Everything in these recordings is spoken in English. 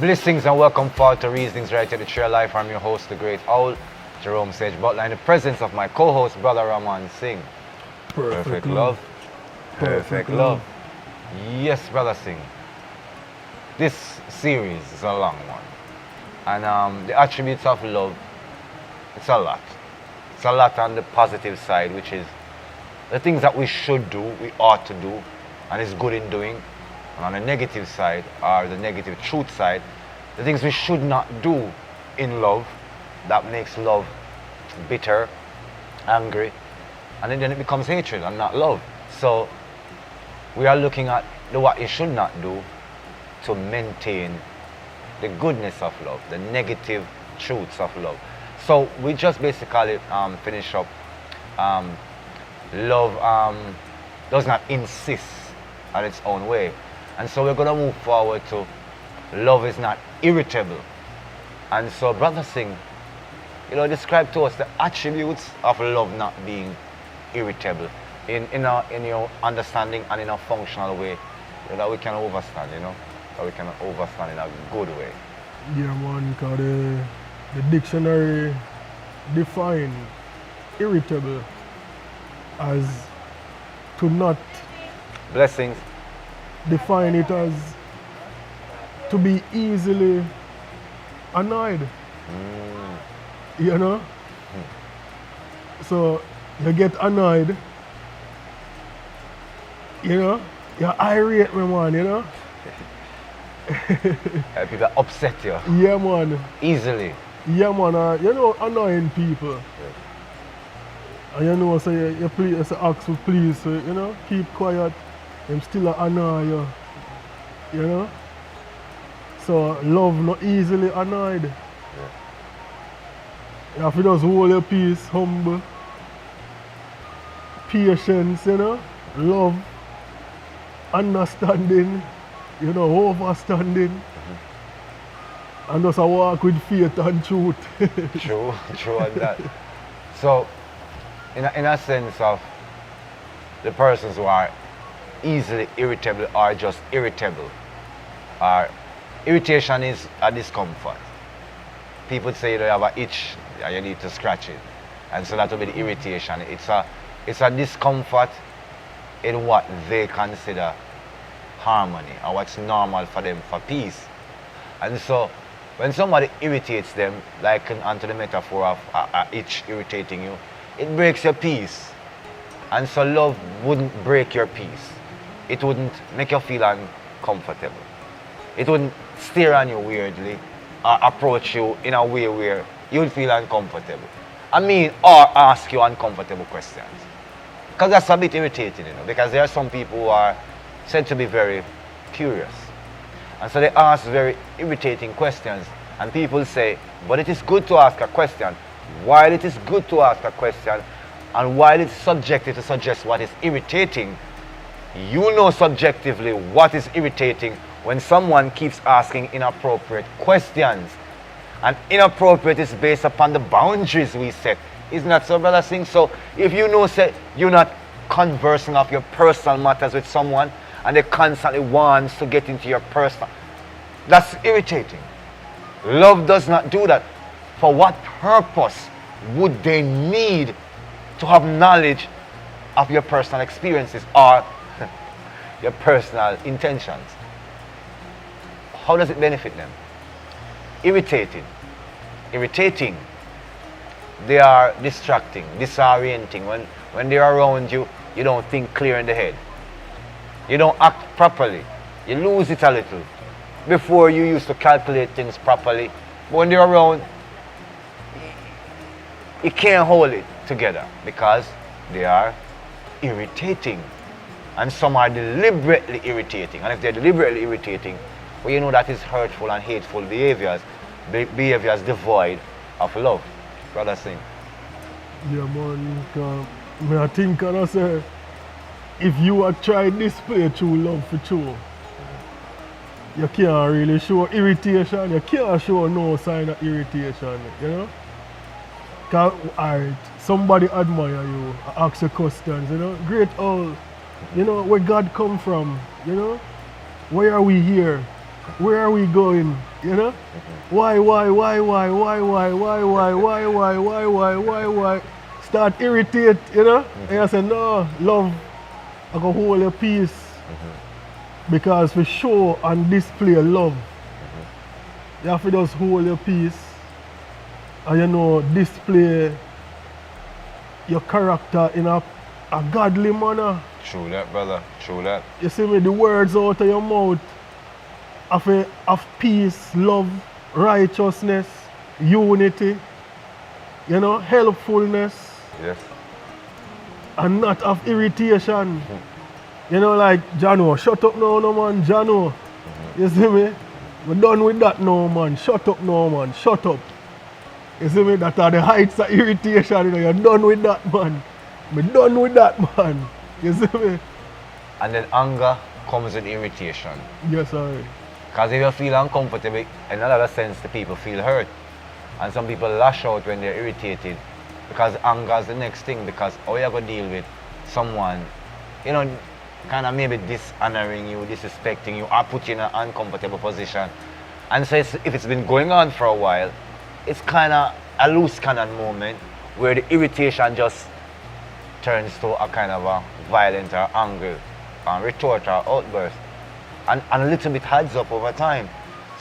Blessings and welcome forward to Reasonings Right at the Tree of Life. I'm your host, the great owl, Jerome Butler, in the presence of my co-host, brother Ramon Singh. Perfect love. Perfect love. Yes, brother Singh. This series is a long one. And the attributes of love, it's a lot. It's a lot on the positive side, which is the things that we should do, we ought to do, and is good in doing. And on the negative side, or the negative truth side, the things we should not do in love that makes love bitter, angry, and then it becomes hatred and not love. So we are looking at what you should not do to maintain the goodness of love, the negative truths of love. So we just basically finish up love does not insist on its own way. And so we're going to move forward to love is not irritable. And so Brother Singh, describe to us the attributes of love not being irritable in your understanding and in a functional way that we can understand, that we can understand in a good way. Yeah, man, because the dictionary define irritable as to not Blessings. define it as to be easily annoyed. So you get annoyed, you're irate, my man, People upset you. Yeah, man. Easily. Yeah, man, annoying people. Yeah. And so you ask for please, so, keep quiet. I'm still annoy you, So love not easily annoyed. Yeah. You have to just hold your peace, humble, patience, love, understanding, overstanding. And just walk with faith and truth. True on that. So, in a sense of the persons who are easily irritable or just irritable, or irritation is a discomfort. People say you have an itch and you need to scratch it, and so that will be the irritation. It's a discomfort in what they consider harmony or what's normal for them for peace. And so when somebody irritates them, like onto the metaphor of a itch irritating you, it breaks your peace. And so love wouldn't break your peace. It wouldn't make you feel uncomfortable. It wouldn't stare on you weirdly or approach you in a way where you would feel uncomfortable. Or ask you uncomfortable questions. Because that's a bit irritating, because there are some people who are said to be very curious. And so they ask very irritating questions. And people say, but it is good to ask a question. While it is good to ask a question, and while it's subjective to suggest what is irritating, you know subjectively what is irritating when someone keeps asking inappropriate questions. And inappropriate is based upon the boundaries we set. Isn't that so, Brother Singh? So if say you're not conversing of your personal matters with someone and they constantly wants to get into your personal, that's irritating. Love does not do that. For what purpose would they need to have knowledge of your personal experiences or your personal intentions? How does it benefit them? Irritating. They are distracting, disorienting. When they're around you, you don't think clear in the head. You don't act properly. You lose it a little. Before you used to calculate things properly, but when they're around, you can't hold it together because they are irritating. And some are deliberately irritating. And if they're deliberately irritating, well, you know that is hurtful and hateful behaviors devoid of love. Brother Singh. Yeah, man. I think I say, if you are trying to display true love for true, you can't really show irritation. You can't show no sign of irritation, Because somebody admire you, ask you questions, great all, where God come from, why are we here? Where are we going? You know? Why? Start irritate, you know? And I say, no, love, I can hold your peace. Because we show and display love. You have to just hold your peace and you know, display your character in a godly manner. True that, brother. True that. You see me, the words out of your mouth of peace, love, righteousness, unity, you know, helpfulness. Yes. And not of irritation. You know, like, Jano, shut up now, no man, Jano. You see me? We're done with that now, man. Shut up now, man. Shut up. You see me? That are the heights of irritation. You know, you're done with that, man. We're done with that, man. You see me? And then anger comes with irritation. Yes, sir. Because if you feel uncomfortable, in another sense, the people feel hurt. And some people lash out when they're irritated. Because anger is the next thing. Because how you going to deal with someone, you know, kind of maybe dishonoring you, disrespecting you, or put you in an uncomfortable position. And so if it's been going on for a while, it's kind of a loose cannon moment where the irritation just turns to a kind of a violent or angry retort or outburst. And a little bit adds up over time.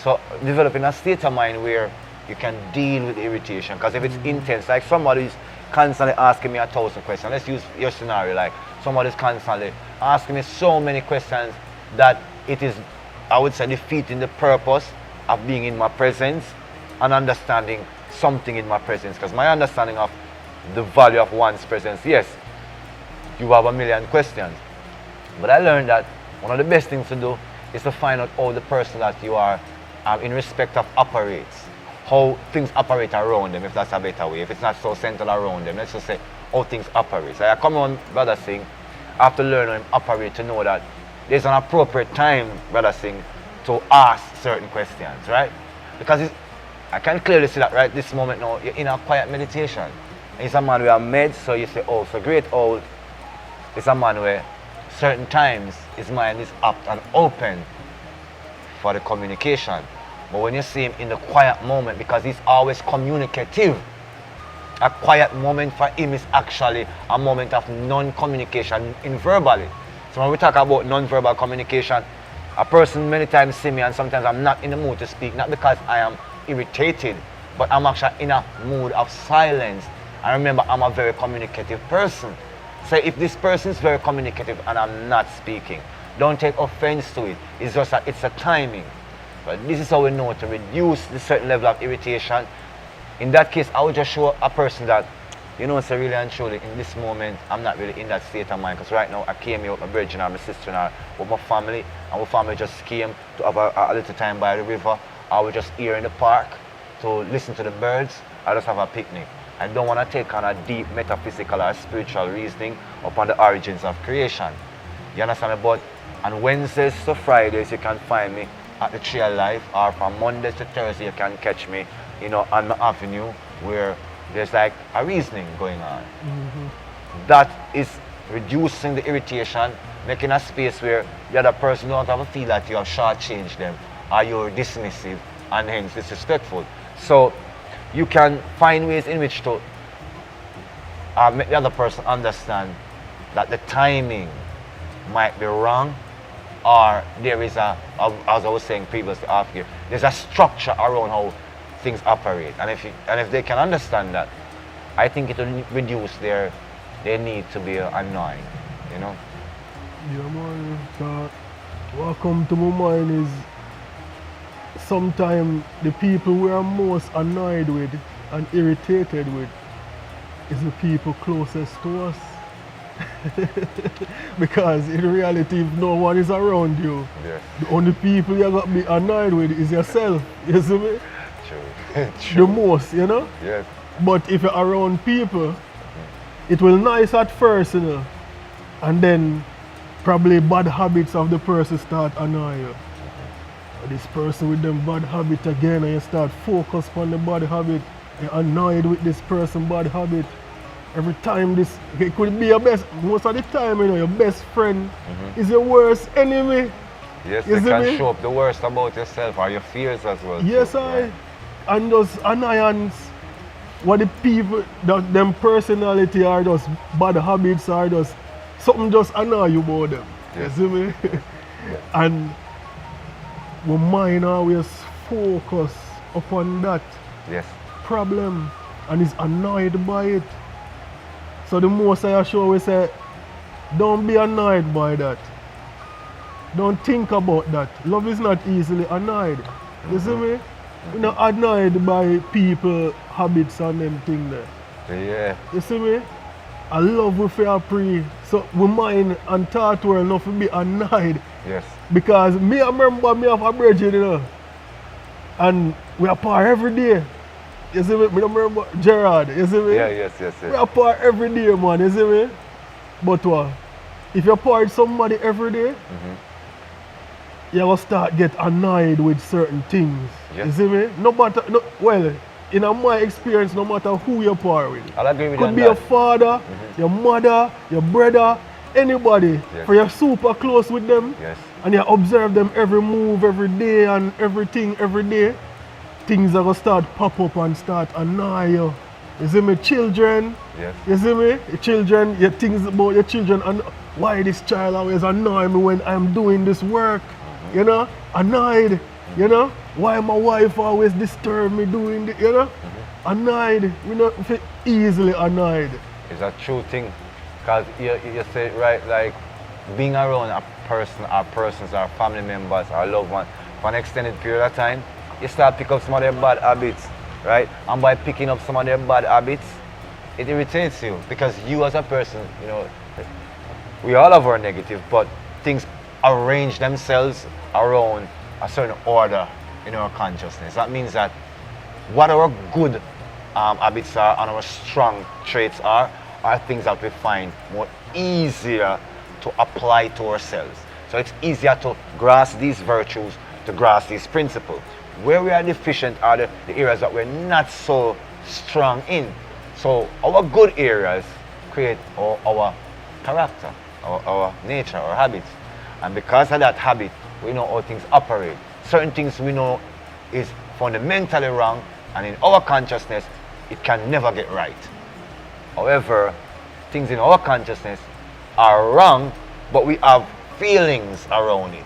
So developing a state of mind where you can deal with irritation. Because if it's intense, like somebody's constantly asking me 1,000 questions. Let's use your scenario, like somebody's constantly asking me so many questions that it is, I would say, defeating the purpose of being in my presence and understanding something in my presence. Because my understanding of the value of one's presence, yes, you have a million questions. But I learned that one of the best things to do is to find out how the person that you are in respect of operates. How things operate around them, if that's a better way. If it's not so centered around them, let's just say how things operate. So I come on, Brother Singh, I have to learn how him operate to know that there's an appropriate time, Brother Singh, to ask certain questions, right? Because I can clearly see that right this moment now, you're in a quiet meditation. And it's a man who are made, so you say, oh, so great old. It's a man where certain times his mind is apt and open for the communication. But when you see him in the quiet moment, because he's always communicative, a quiet moment for him is actually a moment of non-communication in verbally. So when we talk about non-verbal communication, a person many times see me and sometimes I'm not in the mood to speak, not because I am irritated, but I'm actually in a mood of silence. And remember, I'm a very communicative person. So if this person is very communicative and I'm not speaking, don't take offense to it. It's just that it's a timing. But this is how we know to reduce the certain level of irritation. In that case, I would just show a person that, you know, so really and truly, in this moment, I'm not really in that state of mind. Because right now, I came here with my brother and my sister and with my family. And my family just came to have a little time by the river. I was just here in the park to listen to the birds. I just have a picnic. I don't want to take on a deep metaphysical or spiritual reasoning upon the origins of creation. You understand me? But on Wednesdays to Fridays, you can find me at the Tree of Life, or from Mondays to Thursday, you can catch me, you know, on my avenue where there's like a reasoning going on. That is reducing the irritation, making a space where the other person don't have to feel that you have shortchanged them or you're dismissive and hence disrespectful. So you can find ways in which to make the other person understand that the timing might be wrong, or there is a, as I was saying previously off here, there's a structure around how things operate. And if they can understand that, I think it will reduce their need to be annoying, you know? Yeah, man. What come to my mind is sometimes the people we are most annoyed with and irritated with is the people closest to us. Because in reality, if no one is around you, Yes. the only people you're going to be annoyed with is yourself. You see me? True. True. The most, you know? Yes. But if you're around people, it will nice at first, you know, and then probably bad habits of the person start annoy you. This person with them bad habit again, and you start focus on the bad habit. You're annoyed with this person bad habit. Every time this, it could be your best, most of the time, you know, your best friend is your worst enemy. Yes, You they see can me? show up the worst about yourself or your fears as well. Yes, too. I. And those annoyance, what the people, them personality are just bad habits are just something just annoy you about them. Yes. You see me? And my mind always focus upon that Yes. problem and is annoyed by it. So the most I show we say, don't be annoyed by that. Don't think about that. Love is not easily annoyed. You see me? We're not annoyed by people, habits and them things there. Yeah. You see me? I love we feel free. So we mind and thought well enough to be annoyed. Yes. Because me I remember me have a brethren, you know. And we apart every day. You see me? Me remember Gerard, you see me? Yeah, yes, yes, We yes. apart every day, man, you see me? But what? If you apart with somebody every day, you will start get annoyed with certain things. Yes. You see me? No matter, no, well, in my experience, no matter who you apart with. I'll agree with you Could on be that. your father, your mother, your brother, anybody. Yes. For you're super close with them Yes. and you observe them every move, every day and everything every day, things are gonna start pop up and start annoy you. You see me? Children, Yes. you see me? Your children, your things about your children and why this child always annoy me when I'm doing this work. You know? Annoyed. You know? Why my wife always disturb me doing this, you know? Annoyed. We not feel easily annoyed. It's a true thing. Because you say it right, like being around a person or persons or family members or loved ones for an extended period of time, you start pick up some of their bad habits, right? And by picking up some of their bad habits, it irritates you because you as a person, you know, we all have our negative, but things arrange themselves around a certain order in our consciousness. That means that what our good habits are and our strong traits are things that we find more easier to apply to ourselves. So it's easier to grasp these virtues, to grasp these principles. Where we are deficient are the areas that we're not so strong in. So our good areas create our character, our nature, our habits. And because of that habit, we know how things operate. Certain things we know is fundamentally wrong, and in our consciousness, it can never get right. However, things in our consciousness are wrong, but we have feelings around it.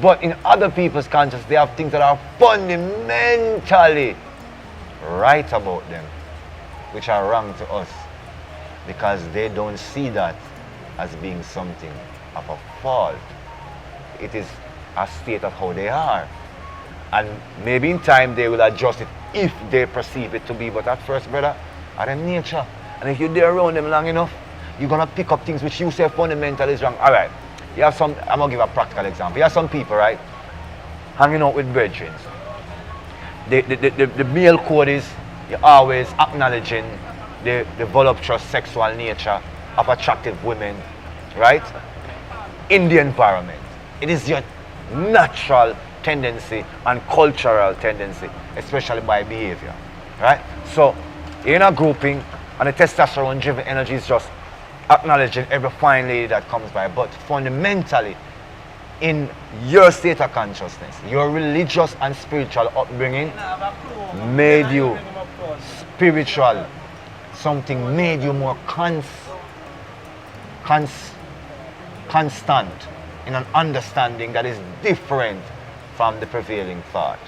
But in other people's consciousness, they have things that are fundamentally right about them, which are wrong to us, because they don't see that as being something of a fault. It is a state of how they are. And maybe in time they will adjust it if they perceive it to be. But at first, brother, are them nature. And if you're there around them long enough, you're gonna pick up things which you say fundamentally is wrong. Alright, you have some, I'm gonna give a practical example. You have some people, right, hanging out with brethren. The male code is you're always acknowledging the voluptuous sexual nature of attractive women, right? In the environment. It is your natural tendency and cultural tendency, especially by behavior, right? So you're in a grouping and the testosterone driven energy is just acknowledging every fine lady that comes by, but fundamentally in your state of consciousness, your religious and spiritual upbringing made you spiritual. Something made you more constant in an understanding that is different from the prevailing thought.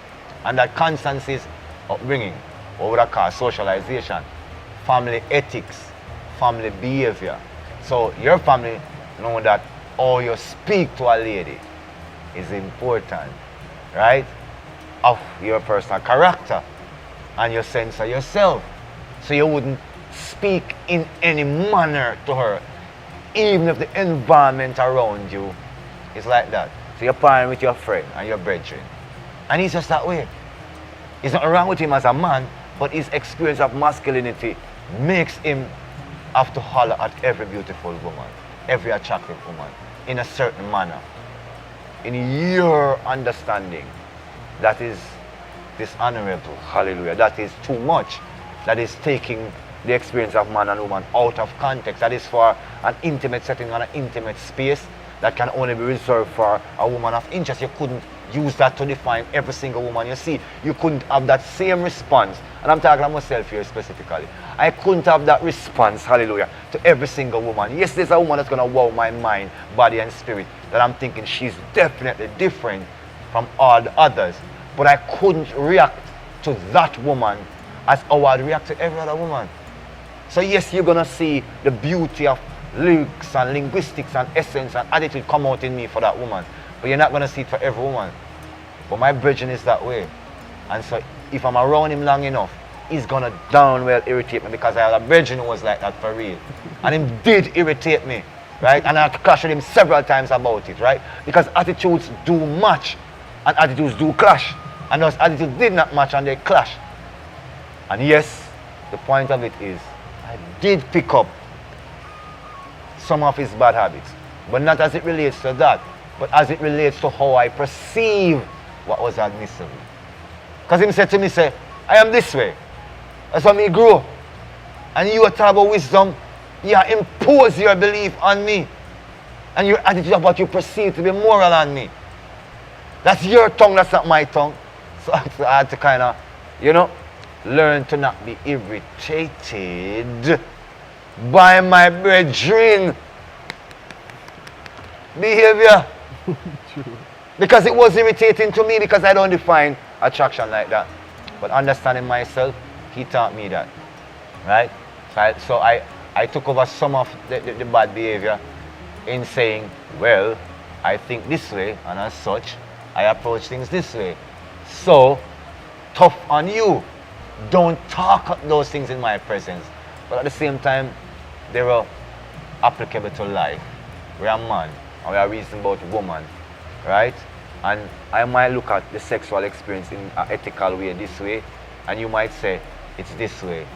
And that constancy is upbringing, or what I call socialization, family ethics, family behavior. So your family know that how you speak to a lady is important, right? Of your personal character and your sense of yourself. So you wouldn't speak in any manner to her, even if the environment around you is like that. So you're partying with your friend and your brethren, and he's just that way. There's nothing wrong with him as a man, but his experience of masculinity makes him have to holler at every beautiful woman, every attractive woman, in a certain manner. In your understanding, that is dishonorable. Hallelujah. That is too much. That is taking the experience of man and woman out of context. That is for an intimate setting, on an intimate space. that can only be reserved for a woman of interest. You couldn't use that to define every single woman you see. You couldn't have that same response. And I'm talking about myself here specifically. I couldn't have that response, hallelujah, to every single woman. Yes, there's a woman that's going to wow my mind, body, and spirit that I'm thinking she's definitely different from all the others. But I couldn't react to that woman as how I'd react to every other woman. So yes, you're going to see the beauty of lyrics and linguistics and essence and attitude come out in me for that woman. But you're not going to see it for every woman. But my brethren is that way. And so if I'm around him long enough, he's going to down well irritate me, because I had a brethren who was like that for real. And him did irritate me, right? And I clashed with him several times about it, right? Because attitudes do match and attitudes do clash. And those attitudes did not match and they clash. And yes, the point of it is, I did pick up some of his bad habits, but not as it relates to that, but as it relates to how I perceive what was admissible. Because he said to me, say, I am this way. That's why me grow. And you are talking about wisdom, you impose your belief on me. And your attitude of what you perceive to be moral on me. That's your tongue, that's not my tongue. So I had to kind of, learn to not be irritated by my brethren behavior. Because it was irritating to me, because I don't define attraction like that. But understanding myself, he taught me that. Right? So I took over some of the bad behavior in saying, well, I think this way, and as such, I approach things this way. So, tough on you. Don't talk those things in my presence. But at the same time, they were applicable to life. We are man, and we are reasoning about woman, right? And I might look at the sexual experience in an ethical way this way, and you might say it's this way.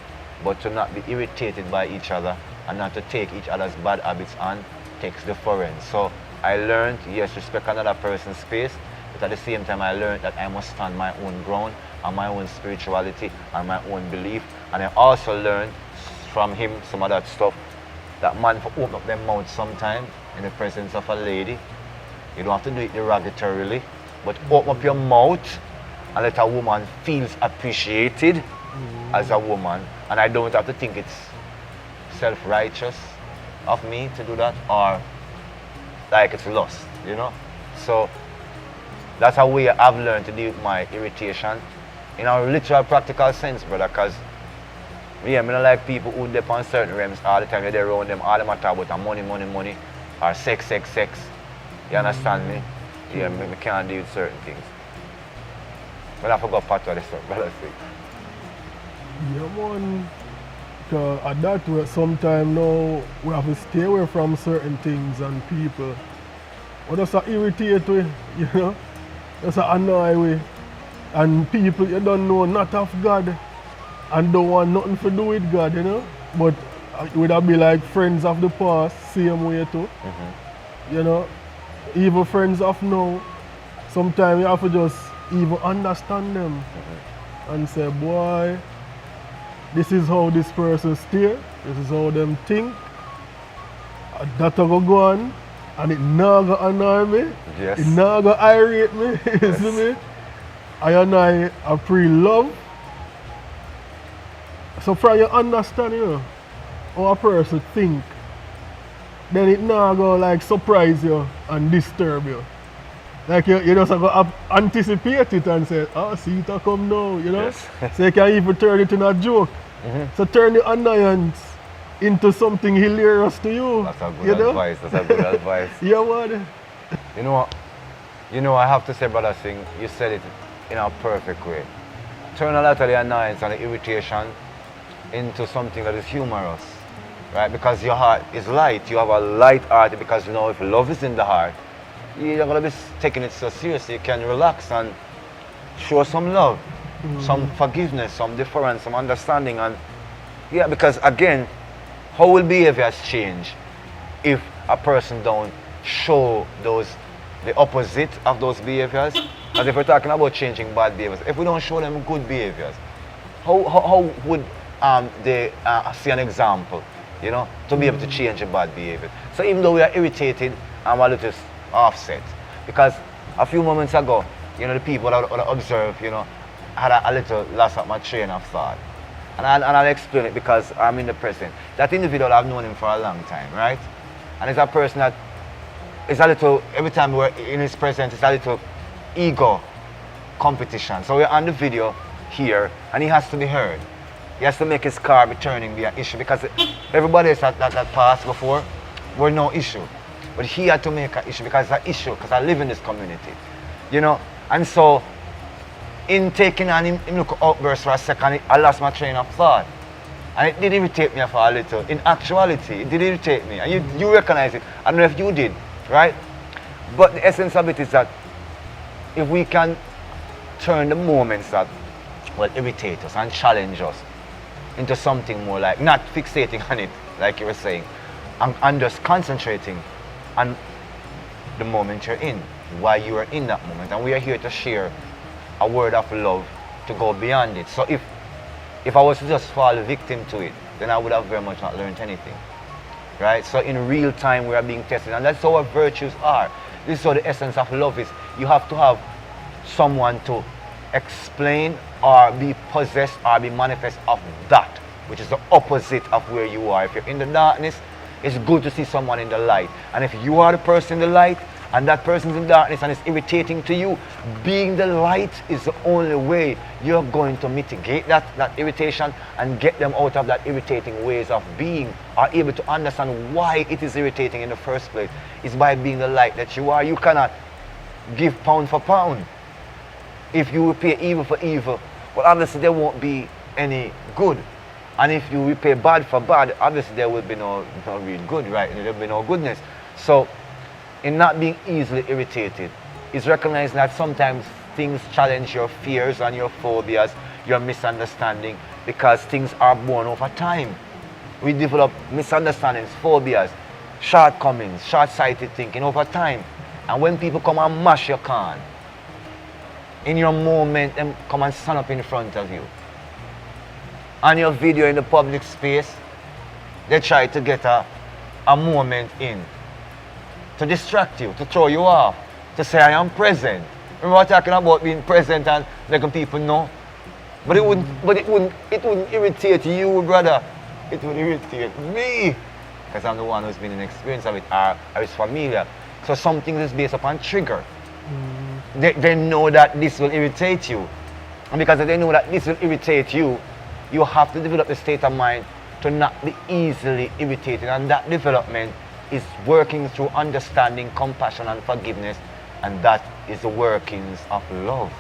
But to not be irritated by each other and not to take each other's bad habits on takes the foreign. So I learned, yes, respect another person's space, but at the same time I learned that I must stand my own ground and my own spirituality and my own belief. And I also learned from him some of that stuff, that man for open up their mouth sometime in the presence of a lady. You don't have to do it derogatorily, but open up your mouth and let a woman feel appreciated as a woman. And I don't have to think it's self-righteous of me to do that, or like it's lust, So that's how I've learned to deal with my irritation in a literal practical sense, brother, because I don't like people who depend on certain realms all the time. You're there around them, all them are talking about money, or sex. You understand me? Yeah, we can't deal with certain things. But I forgot part of this stuff, brother. Yeah, man. At that way, sometimes now we have to stay away from certain things and people. Or just irritate we, just annoy we. And people you don't know not of God and don't want nothing to do with God, But it would be like friends of the past, same way too. Even friends of now, sometimes you have to just even understand them and say, boy, this is how this person steer, this is how them think. That will go on, and it not gonna annoy me, yes. It not gonna irate me, you see me? I pre-love. So from you understand, how a person think, then it not gonna surprise you and disturb you. Like you just have to anticipate it and say, see it come now, Yes. So you can even turn it into a joke. So turn the annoyance into something hilarious to you. That's a good advice. That's a good advice. Yeah, man. You know what? I have to say, Brother Singh, you said it in a perfect way. Turn a lot of the annoyance and the irritation into something that is humorous, right? Because your heart is light. You have a light heart, because if love is in the heart, you're going to be taking it so seriously. You can relax and show some love, some forgiveness, some deference, some understanding. And yeah, because again, how will behaviors change if a person don't show the opposite of those behaviors? Because if we're talking about changing bad behaviors, if we don't show them good behaviors, how would they see an example, to be able to change a bad behavior? So even though we are irritated I'm a little offset. Because a few moments ago, the people that I observe, had a little loss of my train of thought. And I'll explain it because I'm in the present. That individual, I've known him for a long time, right? And it's a person that is a little, every time we're in his presence, it's a little ego competition. So we're on the video here, and he has to be heard. He has to make his car be turning be an issue because everybody else that passed before were no issue. But he had to make an issue because it's an issue, because I live in this community. And so in taking on him look outburst for a second, I lost my train of thought. And it did irritate me for a little. In actuality, it did irritate me. And you recognize it. I don't know if you did, right? But the essence of it is that if we can turn the moments that will irritate us and challenge us into something more like, not fixating on it, like you were saying, and just concentrating on the moment you're in, why you are in that moment. And we are here to share a word of love to go beyond it. So if I was to just fall victim to it, then I would have very much not learned anything. Right? So in real time we are being tested, and that's how our virtues are. This is how the essence of love is. You have to have someone to explain or be possessed or be manifest of that, which is the opposite of where you are. If you're in the darkness, it's good to see someone in the light. And if you are the person in the light, and that person's in darkness and it's irritating to you, being the light is the only way you're going to mitigate that irritation and get them out of that irritating ways of being, or able to understand why it is irritating in the first place. It's by being the light that you are. You cannot give pound for pound. If you repay evil for evil, well, obviously there won't be any good. And if you repay bad for bad, obviously there will be no real good, right? There will be no goodness. So in not being easily irritated is recognizing that sometimes things challenge your fears and your phobias, your misunderstanding, because things are born over time. We develop misunderstandings, phobias, shortcomings, short-sighted thinking over time. And when people come and mash your can, in your moment, them come and stand up in front of you. On your video in the public space, they try to get a moment in to distract you, to throw you off, to say I am present. Remember we're talking about being present and letting people know? But it wouldn't irritate you, brother. It would irritate me. Because I'm the one who's been in experience of it, or is familiar. So something is based upon trigger. They know that this will irritate you. And because they know that this will irritate you, you have to develop a state of mind to not be easily irritated. And that development is working through understanding, compassion, and forgiveness. And that is the workings of love.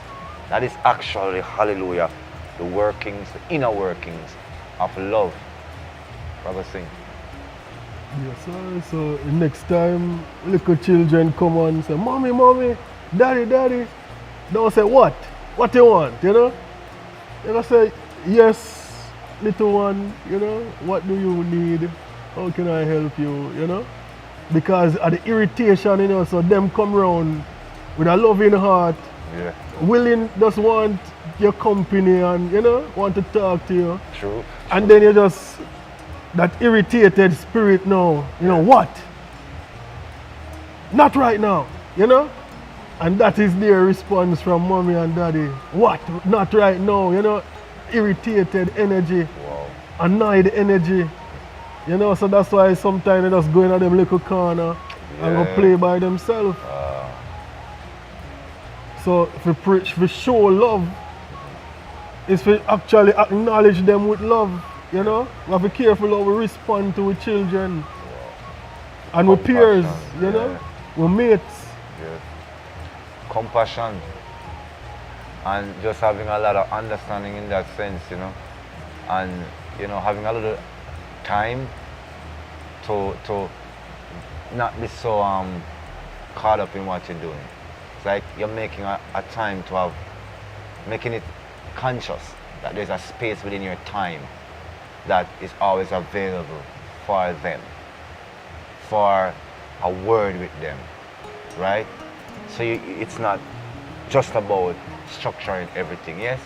That is actually, hallelujah, the workings, the inner workings of love. Brother Singh. Yes, sir. So next time little children come on and say, Mommy, Mommy, Daddy, Daddy. Don't say, what? What you want, You gotta say, yes, little one, what do you need? How can I help you, Because of the irritation, so them come round with a loving heart, willing, just want your company and, want to talk to you. True. And then you just, that irritated spirit now, what? Not right now, And that is their response from mommy and daddy. What? Not right now, irritated energy, annoyed energy. So that's why sometimes they just go in them little corner and go play by themselves. So if we preach, if we show love, is we actually acknowledge them with love, We have to be careful how we respond to our children. And with peers, with mates. Yes. Compassion. And just having a lot of understanding in that sense, And, having a little time to not be so caught up in what you're doing. It's like you're making a time to have, making it conscious that there's a space within your time that is always available for them, for a word with them, right? So it's not just about structuring everything, yes?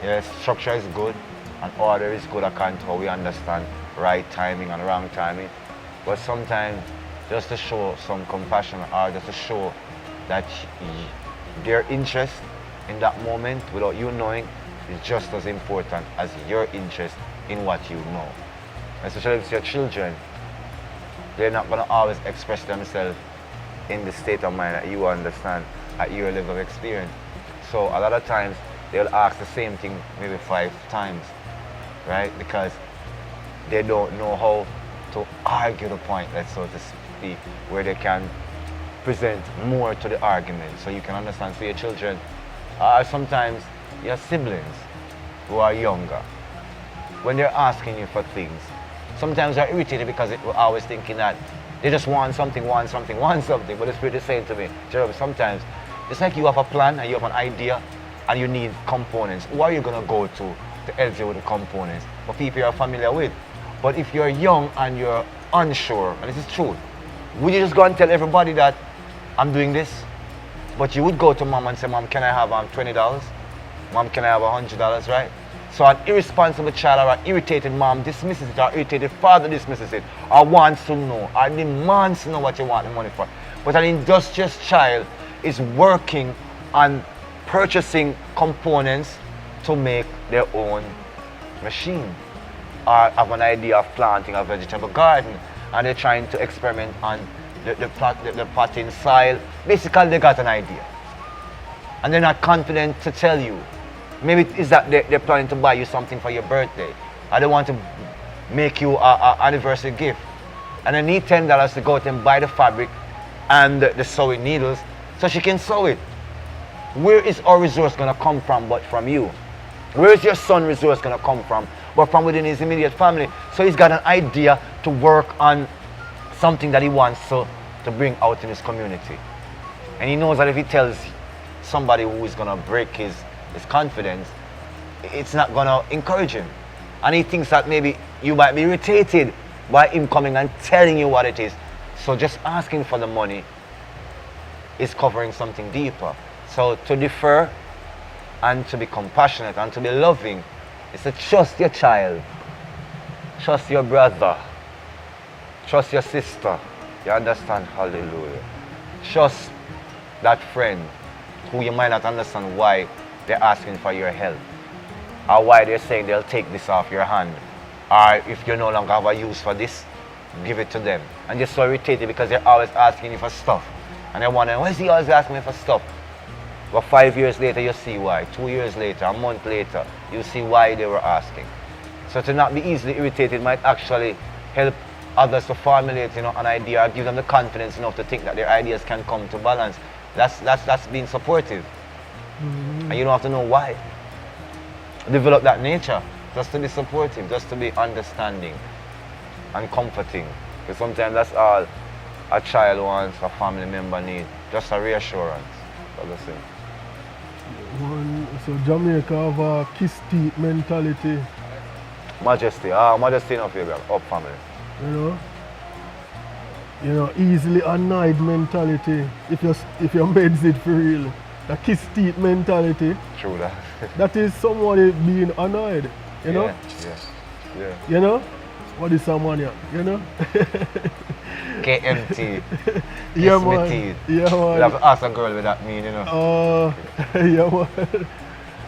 Yes, structure is good and order is good according to how we understand right timing and wrong timing. But sometimes just to show some compassion or just to show that their interest in that moment without you knowing is just as important as your interest in what you know. Especially if it's your children, they're not going to always express themselves in the state of mind that you understand at your level of experience. So a lot of times they'll ask the same thing maybe 5 times, right? Because they don't know how to argue the point, let's so to speak, where they can present more to the argument. So you can understand, so your children are sometimes your siblings who are younger. When they're asking you for things, sometimes they're irritated because we're always thinking that they just want something. But the Spirit is saying to me, Jerome, sometimes it's like you have a plan and you have an idea and you need components. Who are you going to go to help you with the components? For people you're familiar with. But if you're young and you're unsure, and this is true, would you just go and tell everybody that I'm doing this? But you would go to mom and say, Mom, can I have $20? Mom, can I have $100, right? So an irresponsible child or an irritated mom dismisses it, or irritated father dismisses it, or wants to know, or demands to know what you want the money for. But an industrious child is working on purchasing components to make their own machine, or have an idea of planting a vegetable garden, and they're trying to experiment on the potting soil. Basically, they got an idea, and they're not confident to tell you. Maybe it's that they're planning to buy you something for your birthday, or they want to make you an anniversary gift, and they need $10 to go out and buy the fabric and the sewing needles so she can sew it. Where is our resource going to come from but from you? Where is your son resource going to come from but from within his immediate family? So he's got an idea to work on something that he wants to bring out in his community. And he knows that if he tells somebody who is going to break his confidence, it's not going to encourage him. And he thinks that maybe you might be irritated by him coming and telling you what it is. So just asking for the money is covering something deeper. So to defer and to be compassionate and to be loving is to trust your child, trust your brother, trust your sister. You understand? Hallelujah. Trust that friend who you might not understand why they're asking for your help, or why they're saying they'll take this off your hand, or if you no longer have a use for this, give it to them. And you're so irritated because they're always asking you for stuff, and they're wondering, why is he always asking me for stuff? But 5 years later, you see why. 2 years later, a month later, you see why they were asking. So to not be easily irritated might actually help others to formulate, an idea, or give them the confidence enough to think that their ideas can come to balance. That's being supportive. And you don't have to know why. Develop that nature, just to be supportive, just to be understanding and comforting. Because sometimes that's all a child wants, a family member needs, just a reassurance. That's it. So Jamaica have a kiss teeth mentality. Majesty, majesty enough here, up family. Easily annoyed mentality. If your meds it for real. The kiss teeth mentality. True that. That is somebody being annoyed. Yeah. What is someone here? KMT. Yeah, Kiss man. me teeth. Yeah, man. You'll have to ask a girl what that mean, Yeah, man.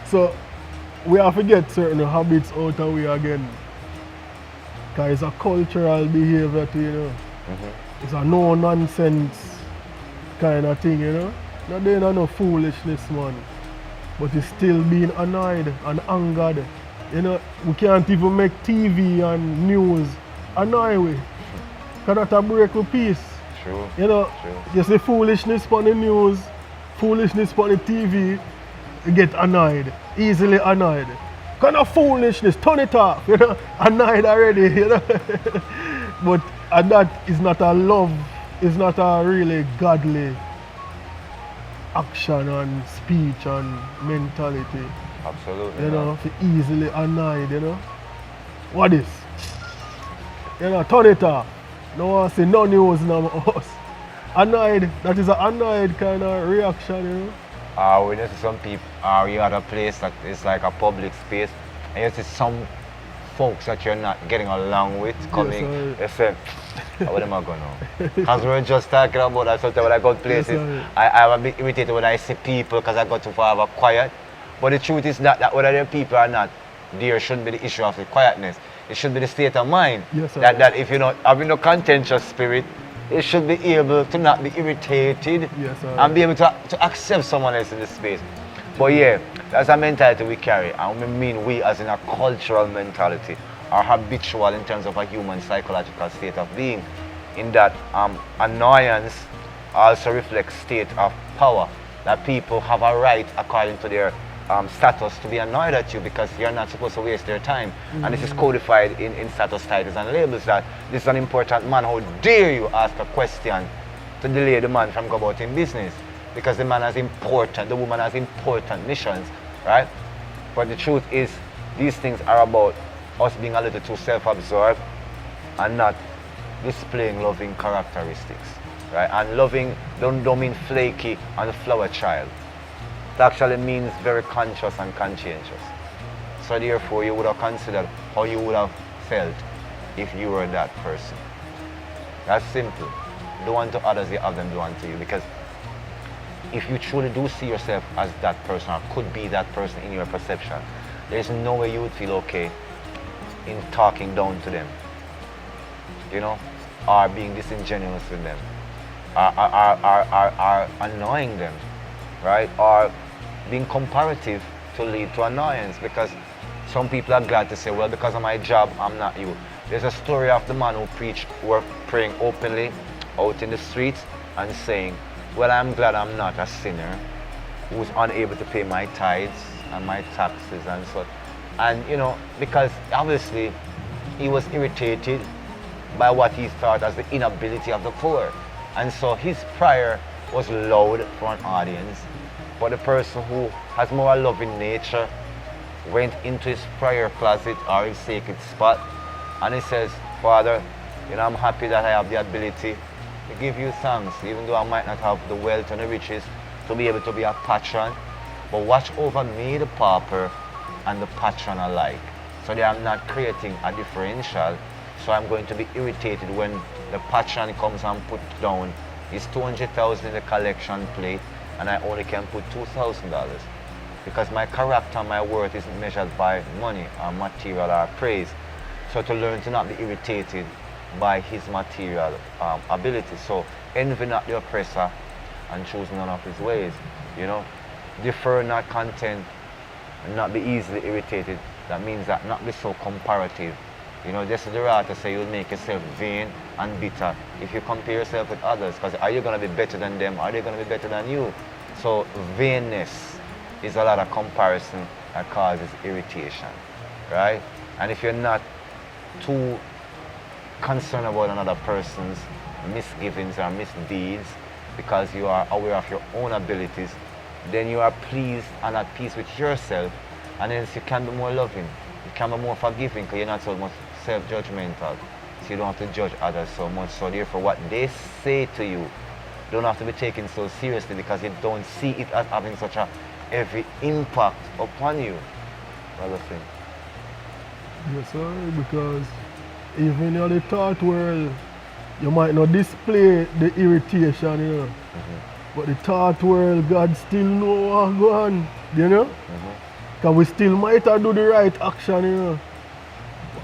So we have to get certain habits out of we again. Because it's a cultural behavior too, It's a no nonsense kind of thing, Not doing no foolishness, man. But it's still being annoyed and angered. We can't even make TV and news annoy we. Because that's a break with peace. True. True. You see foolishness on the news, foolishness on the TV, you get annoyed, easily annoyed. Kind of foolishness, turn it off, annoyed already, But and that is not a love, it's not a really godly action and speech and mentality. Absolutely. For easily annoyed, What is? Turn it off. No one say no news in our house. Annoyed, that is an annoyed kind of reaction, When you see some people, you're at a place that is like a public space, and you see some folks that you're not getting along with coming, they say, What am I going to? Because we're just talking about that. Sometimes when I go to places, sir. I'm a bit irritated when I see people because I go too far of a quiet. But the truth is not that whether they're people or not, there shouldn't be the issue of the quietness. It should be the state of mind. Yes, sir. That if you're not having no contentious spirit, you should be able to not be irritated Yes, sir. and be able to accept someone else in the space. But yeah, that's a mentality we carry. And we mean we as in a cultural mentality are habitual in terms of a human psychological state of being. In that annoyance also reflects state of power. That people have a right according to their status to be annoyed at you because you're not supposed to waste their time. And this is codified in status titles and labels that this is an important man. How dare you ask a question to delay the man from go about in business? Because the man has important, the woman has important missions, right? But the truth is, these things are about us being a little too self-absorbed and not displaying loving characteristics, right? And loving don't mean flaky and flower child. It actually means very conscious and conscientious. So therefore, you would have considered how you would have felt if you were that person. That's simple. Do unto others, you have them do unto you. Because if you truly do see yourself as that person or could be that person in your perception, there's no way you would feel okay in talking down to them, you know, or being disingenuous with them, or annoying them, right? Or being comparative to lead to annoyance, because some people are glad to say, well, because of my job, I'm not you. There's a story of the man who preached, were praying openly out in the streets and saying, well, I'm glad I'm not a sinner who's unable to pay my tithes and my taxes and so. And you know, because obviously he was irritated by what he thought as the inability of the poor. And so his prayer was loud for an audience. But the person who has more loving nature went into his prayer closet or his sacred spot and he says, Father, you know, I'm happy that I have the ability to give you thanks, even though I might not have the wealth and the riches to be able to be a patron. But watch over me, the pauper, and the patron alike, so that I'm not creating a differential. So I'm going to be irritated when the patron comes and put down his 200,000 in the collection plate and I only can put $2,000, because my character and my worth isn't measured by money or material or praise. So to learn to not be irritated by his material ability. So envy not the oppressor and choose none of his ways, you know. Defer not content and not be easily irritated. That means that not be so comparative. You know, this is the right to say you'll make yourself vain and bitter if you compare yourself with others. Because are you going to be better than them? Are they going to be better than you? So vainness is a lot of comparison that causes irritation, right? And if you're not too concerned about another person's misgivings or misdeeds because you are aware of your own abilities, then you are pleased and at peace with yourself, and hence you can be more loving, you can be more forgiving because you're not so much self-judgmental, so you don't have to judge others so much. So therefore what they say to you don't have to be taken so seriously because you don't see it as having such a heavy impact upon you. Brother Singh. Yes, sir, because even in the thought world, you might not display the irritation, you know. But the thought world, God still know what's going on, you know? Because we still might have do the right action, you know.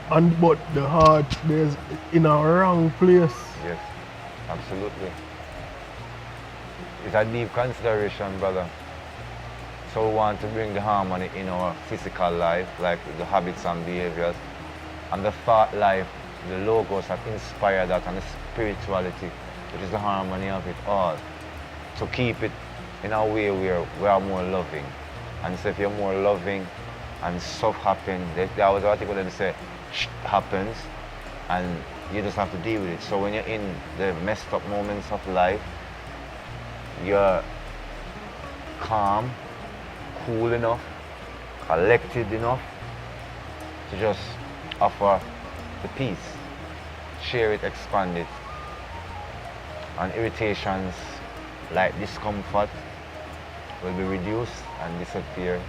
But the heart there's in a wrong place. Yes, absolutely. It's a deep consideration, brother. So we want to bring the harmony in our physical life, like the habits and behaviors, and the thought life, the logos that inspire that, and the spirituality, which is the harmony of it all. To keep it in a way where we are more loving. And so if you're more loving and stuff happens, there was an article that say, shit happens, and you just have to deal with it. So when you're in the messed up moments of life, you're calm, cool enough, collected enough to just offer the peace, share it, expand it, and irritations like discomfort will be reduced and disappear,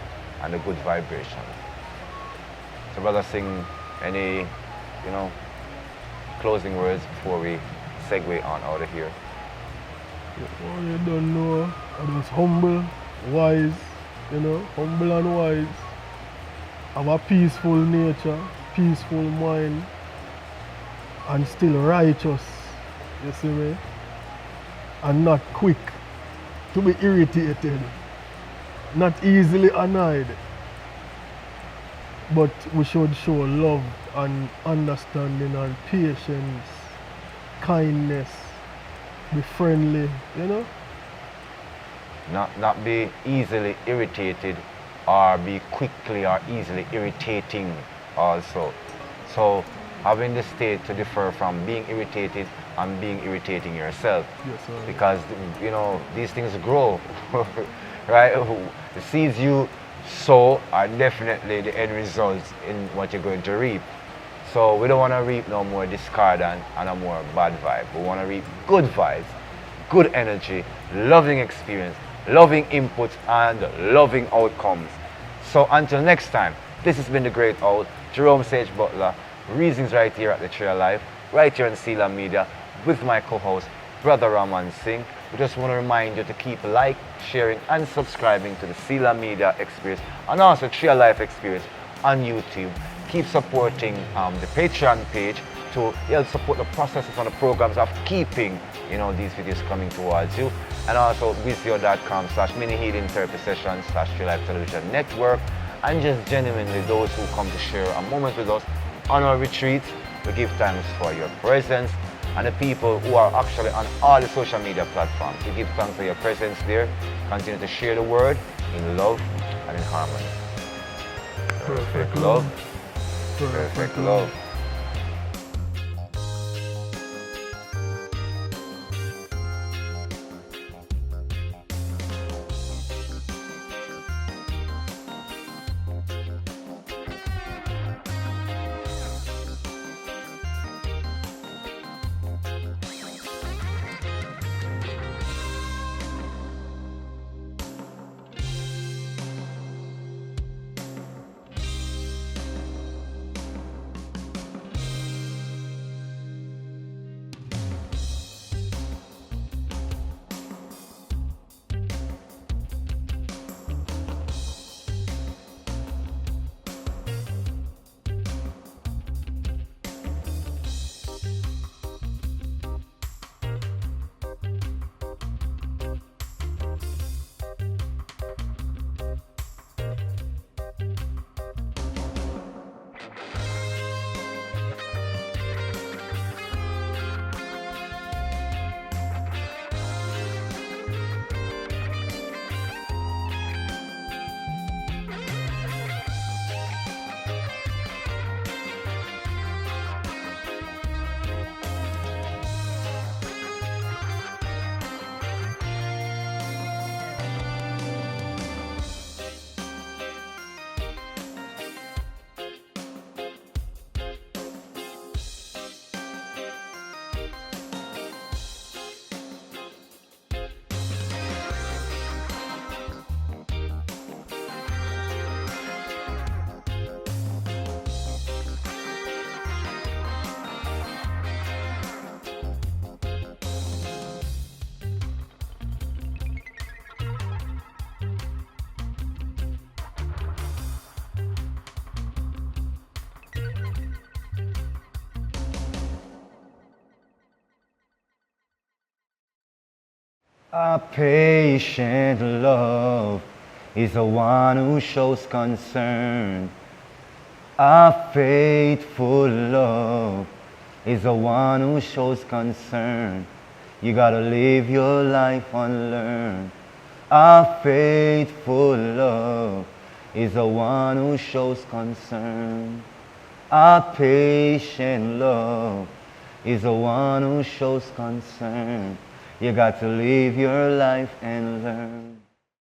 and a good vibration. So Brother Singh, any, closing words before we segue on out of here? Oh, you don't know. I was humble, wise, humble and wise. Have a peaceful nature, peaceful mind, and still righteous. You see me? And not quick to be irritated, not easily annoyed. But we should show love and understanding and patience, kindness, be friendly, Not be easily irritated or be quickly or easily irritating also. So having the state to differ from being irritated and being irritating yourself. Yes, sir. Because these things grow. Right? The seeds you sow are definitely the end results in what you're going to reap. So we don't want to reap no more discard and no more bad vibe. We want to reap good vibes, good energy, loving experience, loving inputs, and loving outcomes. So until next time, this has been the great old Jerome Sage Butler, Reasons right here at the Tree of Life, right here on Seala Media, with my co-host, Brother Ramon Singh. We just want to remind you to keep sharing, and subscribing to the Seala Media experience and also Tree of Life experience on YouTube. Keep supporting the Patreon page to help support the processes and the programs of keeping these videos coming towards you. And also Vizio.com/mini healing therapy sessions /Tree Life Television Network. And just genuinely those who come to share a moment with us on our retreats. We give thanks for your presence. And the people who are actually on all the social media platforms, we give thanks for your presence there. Continue to share the word in love and in harmony. Perfect love. Perfect love. A patient love is the one who shows concern. A faithful love is the one who shows concern. You gotta live your life unlearned. A faithful love is the one who shows concern. A patient love is the one who shows concern. You got to live your life and learn.